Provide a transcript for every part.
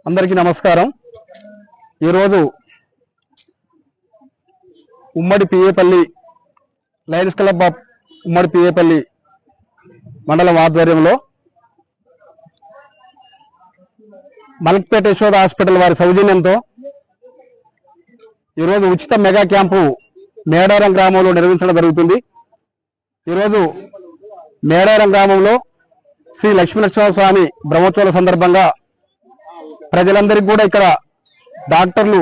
అందరికీ నమస్కారం। ఈరోజు ఉమ్మడి పిఏపల్లి లయన్స్ క్లబ్ ఆఫ్ ఉమ్మడి పిఏపల్లి మండలం ఆధ్వర్యంలో మలక్పేట యశోద హాస్పిటల్ వారి సౌజన్యంతో ఈరోజు ఉచిత మెగా క్యాంపు మేడారం గ్రామంలో నిర్వహించడం జరుగుతుంది। ఈరోజు మేడారం గ్రామంలో శ్రీ లక్ష్మీనరసింహస్వామి బ్రహ్మోత్సవాల సందర్భంగా ప్రజలందరికీ కూడా ఇక్కడ డాక్టర్లు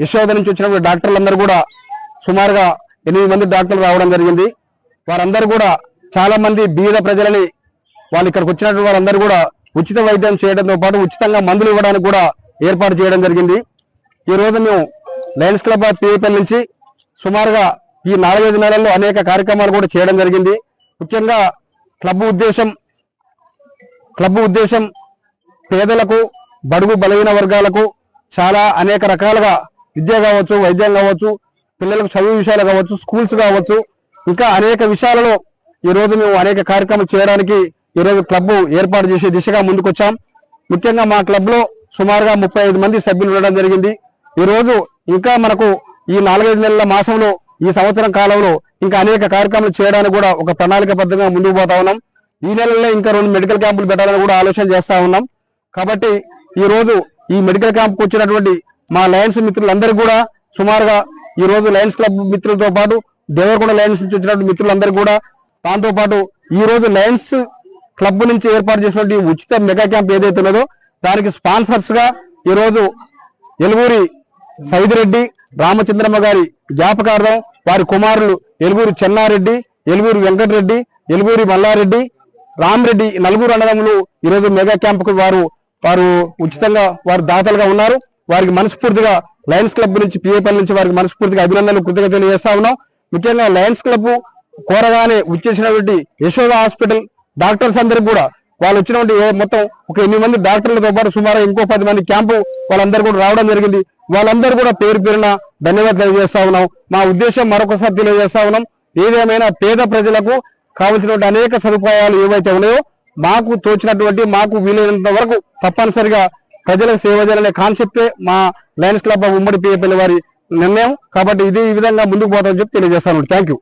యశోద నుంచి వచ్చినటువంటి డాక్టర్లందరూ కూడా సుమారుగా 8 మంది డాక్టర్లు రావడం జరిగింది। వారందరూ కూడా చాలా మంది బీద ప్రజలని వాళ్ళు ఇక్కడికి వచ్చినటువంటి వారందరూ కూడా ఉచిత వైద్యం చేయడంతో పాటు ఉచితంగా మందులు ఇవ్వడానికి కూడా ఏర్పాటు చేయడం జరిగింది। ఈ రోజు మేము లయన్స్ క్లబ్ ఆఫ్ పిఏపల్లి నుంచి సుమారుగా ఈ 4-5 నెలల్లో అనేక కార్యక్రమాలు కూడా చేయడం జరిగింది। ముఖ్యంగా క్లబ్ ఉద్దేశం పేదలకు బడుగు బలహీన వర్గాలకు చాలా అనేక రకాలుగా విద్య కావచ్చు, వైద్యం కావచ్చు, పిల్లలకు చదువు విషయాలు కావచ్చు, స్కూల్స్ కావచ్చు, ఇంకా అనేక విషయాలలో ఈరోజు మేము అనేక కార్యక్రమాలు చేయడానికి ఈరోజు క్లబ్ ఏర్పాటు చేసే దిశగా ముందుకొచ్చాం। ముఖ్యంగా మా క్లబ్ లో సుమారుగా 35 మంది సభ్యులు ఉండడం జరిగింది। ఈరోజు ఇంకా మనకు ఈ 4-5 నెలల మాసంలో ఈ సంవత్సరం కాలంలో ఇంకా అనేక కార్యక్రమాలు చేయడానికి కూడా ఒక ప్రణాళికబద్ధంగా ముందుకు పోతా ఉన్నాం। ఈ నెలలో ఇంకా 2 మెడికల్ క్యాంపులు పెట్టాలని కూడా ఆలోచన చేస్తా ఉన్నాం। కాబట్టి ఈ రోజు ఈ మెడికల్ క్యాంప్ కు వచ్చినటువంటి మా లయన్స్ మిత్రులందరూ కూడా సుమారుగా ఈ రోజు లయన్స్ క్లబ్ మిత్రులతో పాటు దేవరకొండ లయన్స్ నుంచి వచ్చినటువంటి మిత్రులందరూ కూడా దాంతో పాటు ఈ రోజు లయన్స్ క్లబ్ నుంచి ఏర్పాటు చేసినటువంటి ఉచిత మెగా క్యాంప్ ఏదైతే ఉన్నదో దానికి స్పాన్సర్స్ గా ఈ రోజు ఎలుగూరి సైదిరెడ్డి రామచంద్రమ్మ గారి జ్ఞాపకార్థం వారి కుమారులు ఎలుగూరి చెన్నారెడ్డి, ఎలుగూరి వెంకటరెడ్డి, ఎలుగూరి మల్లారెడ్డి, రామరెడ్డి నలుగురు అన్నదమ్ములు ఈ రోజు మెగా క్యాంప్ కు వారు ఉచితంగా వారు దాతలుగా ఉన్నారు। వారికి మనస్ఫూర్తిగా లయన్స్ క్లబ్ నుంచి పిఏపల్లి నుంచి వారికి మనస్ఫూర్తిగా అభినందనలు కృతజ్ఞతలు చేస్తా ఉన్నాం। ముఖ్యంగా లయన్స్ క్లబ్ కోరగానే వచ్చేసినటువంటి యశోద హాస్పిటల్ డాక్టర్స్ అందరికి కూడా వాళ్ళు వచ్చినటువంటి మొత్తం ఒక 8 మంది డాక్టర్లతో పాటు సుమారు ఇంకో 10 మంది క్యాంపు వాళ్ళందరూ కూడా రావడం జరిగింది। వాళ్ళందరూ కూడా పేరు పేరున ధన్యవాదాలు తెలియజేస్తా ఉన్నాం। మా ఉద్దేశం మరొకసారి తెలియజేస్తా ఉన్నాం, ఏదేమైనా పేద ప్రజలకు కావలసినటువంటి అనేక సదుపాయాలు ఏవైతే ఉన్నాయో మాకు తోచినటువంటి మాకు వీలైనంత వరకు తప్పనిసరిగా ప్రజలకు సేవ చేయాలనే కాన్సెప్టే మా లయన్స్ క్లబ్ ఆఫ్ ఉమ్మడి పిఏపల్లి వారి నిర్ణయం। కాబట్టి ఈ విధంగా ముందుకు పోతామని చెప్పి తెలియజేస్తాను। Thank you.